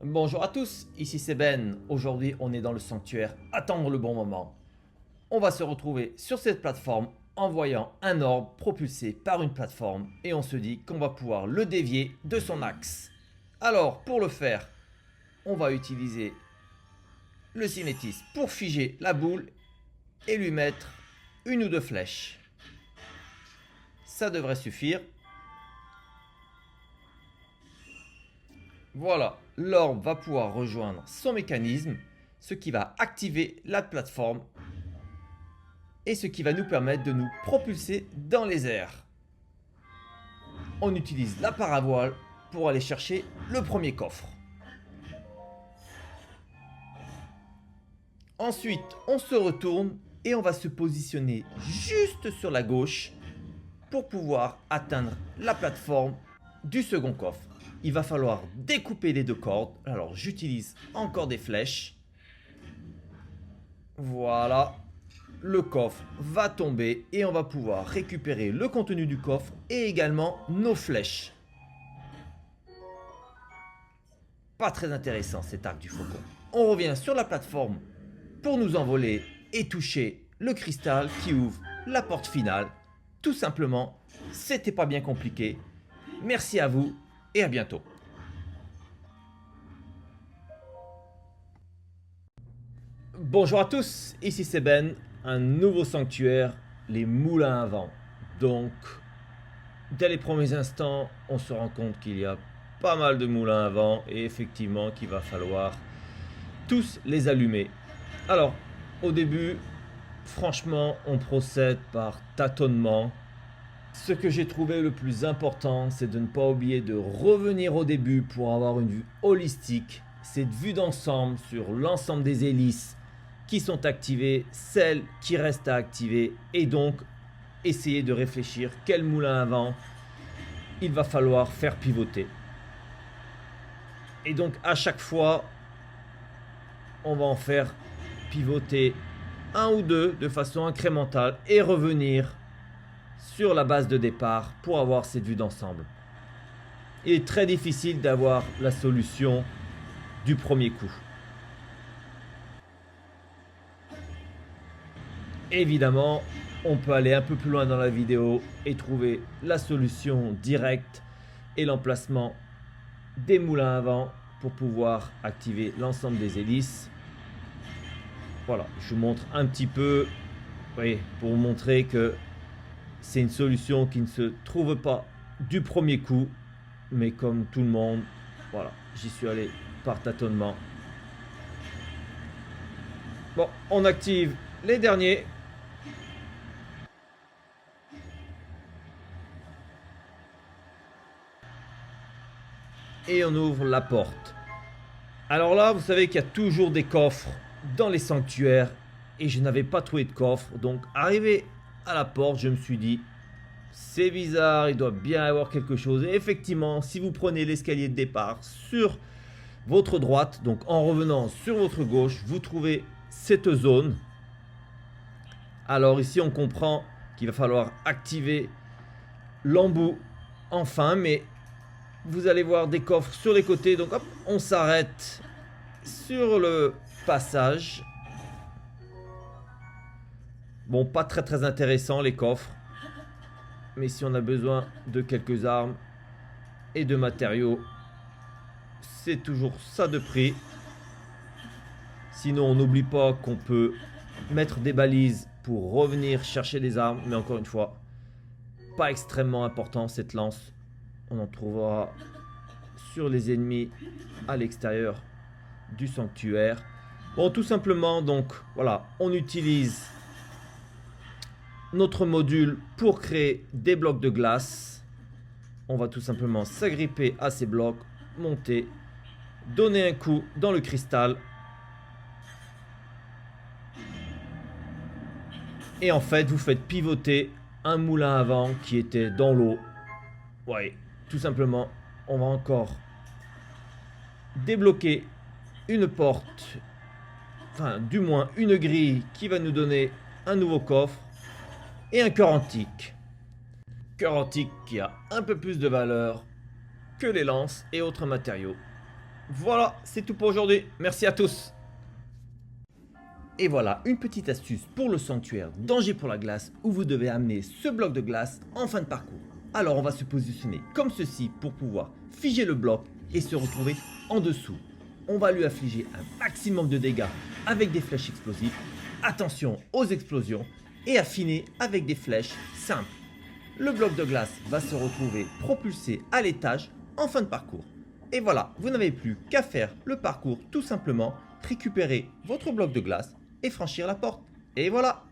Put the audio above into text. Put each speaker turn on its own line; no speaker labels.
Bonjour à tous, ici c'est Ben. Aujourd'hui on est dans le sanctuaire Attendre le bon moment. On va se retrouver sur cette plateforme en voyant un orbe propulsé par une plateforme et on se dit qu'on va pouvoir le dévier de son axe. Alors pour le faire, on va utiliser le cinétisme pour figer la boule et lui mettre une ou deux flèches. Ça devrait suffire. Voilà, l'orbe va pouvoir rejoindre son mécanisme, ce qui va activer la plateforme et ce qui va nous permettre de nous propulser dans les airs. On utilise la paravoile pour aller chercher le premier coffre. Ensuite, on se retourne et on va se positionner juste sur la gauche pour pouvoir atteindre la plateforme du second coffre. Il va falloir découper les deux cordes. Alors j'utilise encore des flèches. Voilà. Le coffre va tomber et on va pouvoir récupérer le contenu du coffre et également nos flèches. Pas très intéressant cet arc du faucon. On revient sur la plateforme pour nous envoler et toucher le cristal qui ouvre la porte finale. Tout simplement, c'était pas bien compliqué. Merci à vous et à bientôt. Bonjour à tous, ici c'est Ben, un nouveau sanctuaire, les moulins à vent. Donc, dès les premiers instants, on se rend compte qu'il y a pas mal de moulins à vent et effectivement qu'il va falloir tous les allumer. Alors, au début, franchement, on procède par tâtonnement. Ce que j'ai trouvé le plus important, c'est de ne pas oublier de revenir au début pour avoir une vue holistique, cette vue d'ensemble sur l'ensemble des hélices qui sont activées, celles qui restent à activer, et donc essayer de réfléchir quel moulin à vent il va falloir faire pivoter. Et donc à chaque fois, on va en faire pivoter un ou deux de façon incrémentale et revenir sur la base de départ pour avoir cette vue d'ensemble. Il est très difficile d'avoir la solution du premier coup. Évidemment, on peut aller un peu plus loin dans la vidéo et trouver la solution directe et l'emplacement des moulins à vent pour pouvoir activer l'ensemble des hélices. Voilà, je vous montre un petit peu, oui, pour vous montrer que c'est une solution qui ne se trouve pas du premier coup, mais comme tout le monde, voilà, j'y suis allé par tâtonnement. Bon, on active les derniers. Et on ouvre la porte. Alors là, vous savez qu'il y a toujours des coffres dans les sanctuaires et je n'avais pas trouvé de coffre. Donc, arrivé à la porte, je me suis dit, c'est bizarre, il doit bien y avoir quelque chose. Et effectivement, si vous prenez l'escalier de départ sur votre droite, donc en revenant sur votre gauche, vous trouvez cette zone. Alors ici, on comprend qu'il va falloir activer l'embout enfin, mais vous allez voir des coffres sur les côtés. Donc hop, on s'arrête sur le passage. Bon, pas très intéressant les coffres. Mais si on a besoin de quelques armes et de matériaux, c'est toujours ça de prix. Sinon, on n'oublie pas qu'on peut mettre des balises pour revenir chercher des armes. Mais encore une fois, pas extrêmement important cette lance. On en trouvera sur les ennemis à l'extérieur du sanctuaire. Bon, tout simplement, donc, voilà, on utilise notre module pour créer des blocs de glace. On va tout simplement s'agripper à ces blocs, monter, donner un coup dans le cristal. Et en fait, vous faites pivoter un moulin à vent qui était dans l'eau. Ouais, tout simplement, on va encore débloquer une porte, enfin du moins une grille qui va nous donner un nouveau coffre et un cœur antique. Cœur antique qui a un peu plus de valeur que les lances et autres matériaux. Voilà, c'est tout pour aujourd'hui. Merci à tous. Et voilà, une petite astuce pour le sanctuaire Danger pour la glace où vous devez amener ce bloc de glace en fin de parcours. Alors on va se positionner comme ceci pour pouvoir figer le bloc et se retrouver en dessous. On va lui affliger un maximum de dégâts avec des flèches explosives. Attention aux explosions et affiner avec des flèches simples. Le bloc de glace va se retrouver propulsé à l'étage en fin de parcours. Et voilà, vous n'avez plus qu'à faire le parcours tout simplement, récupérer votre bloc de glace et franchir la porte. Et voilà!